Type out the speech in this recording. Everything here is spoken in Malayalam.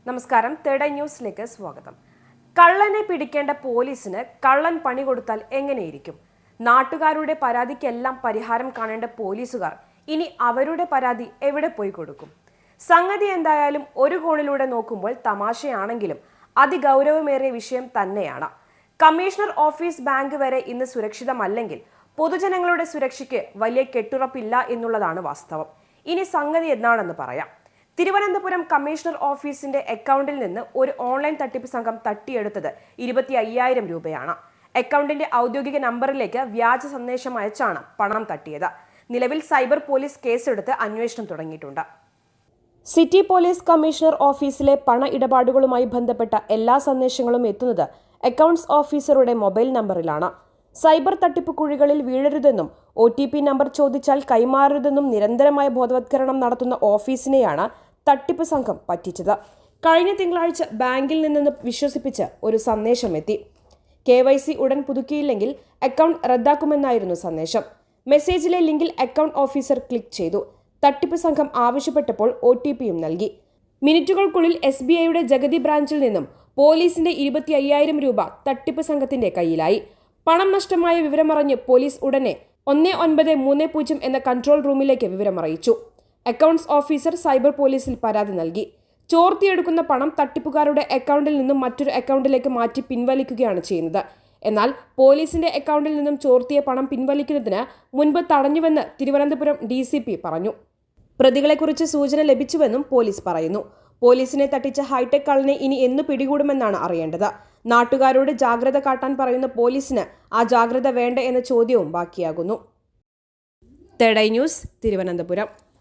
നമസ്കാരം. തേർഡ് ഐ ന്യൂസിലേക്ക് സ്വാഗതം. കള്ളനെ പിടിക്കേണ്ട പോലീസിന് കള്ളൻ പണി കൊടുത്താൽ എങ്ങനെയിരിക്കും? നാട്ടുകാരുടെ പരാതിക്കെല്ലാം പരിഹാരം കാണേണ്ട പോലീസുകാർ ഇനി അവരുടെ പരാതി എവിടെ പോയി കൊടുക്കും? സംഗതി എന്തായാലും ഒരു കോണിലൂടെ നോക്കുമ്പോൾ തമാശയാണെങ്കിലും അതിഗൗരവമേറിയ വിഷയം തന്നെയാണ്. കമ്മീഷണർ ഓഫീസ്, ബാങ്ക് വരെ ഇന്ന് സുരക്ഷിതമല്ലെങ്കിൽ പൊതുജനങ്ങളുടെ സുരക്ഷയ്ക്ക് വലിയ കെട്ടുറപ്പില്ല എന്നുള്ളതാണ് വാസ്തവം. ഇനി സംഗതി എന്താണെന്ന് പറയാം. തിരുവനന്തപുരം കമ്മീഷണർ ഓഫീസിന്റെ അക്കൗണ്ടിൽ നിന്ന് ഒരു ഓൺലൈൻ തട്ടിപ്പ് സംഘം തട്ടിയെടുത്തത് 25,000 രൂപയാണ്. അക്കൗണ്ടിന്റെ ഔദ്യോഗിക നമ്പറിലേക്ക് വ്യാജ സന്ദേശം അയച്ചാണ് പണം തട്ടിയത്. നിലവിൽ സൈബർ പോലീസ് കേസെടുത്ത് അന്വേഷണം തുടങ്ങിയിട്ടുണ്ട്. സിറ്റി പോലീസ് കമ്മീഷണർ ഓഫീസിലെ പണ ഇടപാടുകളുമായി ബന്ധപ്പെട്ട എല്ലാ സന്ദേശങ്ങളും എത്തുന്നത് അക്കൗണ്ട്സ് ഓഫീസറുടെ മൊബൈൽ നമ്പറിലാണ്. സൈബർ തട്ടിപ്പ് കുഴികളിൽ വീഴരുതെന്നും OTP നമ്പർ ചോദിച്ചാൽ കൈമാറരുതെന്നും നിരന്തരമായ ബോധവത്കരണം നടത്തുന്ന ഓഫീസിനെയാണ് തട്ടിപ്പ് സംഘം പറ്റിച്ചത്. കഴിഞ്ഞ തിങ്കളാഴ്ച ബാങ്കിൽ നിന്ന് വിശ്വസിപ്പിച്ച് ഒരു സന്ദേശം എത്തി. KYC ഉടൻ പുതുക്കിയില്ലെങ്കിൽ അക്കൗണ്ട് റദ്ദാക്കുമെന്നായിരുന്നു സന്ദേശം. മെസ്സേജിലെ ലിങ്കിൽ അക്കൗണ്ട് ഓഫീസർ ക്ലിക്ക് ചെയ്തു. തട്ടിപ്പ് സംഘം ആവശ്യപ്പെട്ടപ്പോൾ OTPയും നൽകി. മിനിറ്റുകൾക്കുള്ളിൽ SBIയുടെ ജഗതി ബ്രാഞ്ചിൽ നിന്നും പോലീസിന്റെ 25,000 രൂപ തട്ടിപ്പ് സംഘത്തിന്റെ കയ്യിലായി. പണം നഷ്ടമായ വിവരമറിഞ്ഞ് പോലീസ് ഉടനെ 1930 എന്ന കൺട്രോൾ റൂമിലേക്ക് വിവരമറിയിച്ചു. അക്കൗണ്ട്സ് ഓഫീസർ സൈബർ പോലീസിൽ പരാതി നൽകി. ചോർത്തിയെടുക്കുന്ന പണം തട്ടിപ്പുകാരുടെ അക്കൗണ്ടിൽ നിന്നും മറ്റൊരു അക്കൗണ്ടിലേക്ക് മാറ്റി പിൻവലിക്കുകയാണ് ചെയ്യുന്നത്. എന്നാൽ പോലീസിന്റെ അക്കൗണ്ടിൽ നിന്നും ചോർത്തിയ പണം പിൻവലിക്കുന്നതിന് മുൻപ് തടഞ്ഞുവെന്ന് തിരുവനന്തപുരം DCP പറഞ്ഞു. പ്രതികളെക്കുറിച്ച് സൂചന ലഭിച്ചുവെന്നും പോലീസ് പറയുന്നു. പോലീസിനെ തട്ടിച്ച ഹൈടെക് കള്ളനെ ഇനി എന്ന് പിടികൂടുമെന്നാണ് അറിയേണ്ടത്. നാട്ടുകാരോട് ജാഗ്രത കാട്ടാൻ പറയുന്ന പോലീസിന് ആ ജാഗ്രത വേണ്ട എന്ന ചോദ്യവും ബാക്കിയാകുന്നു. Third eye news, Thiruvananthapuram.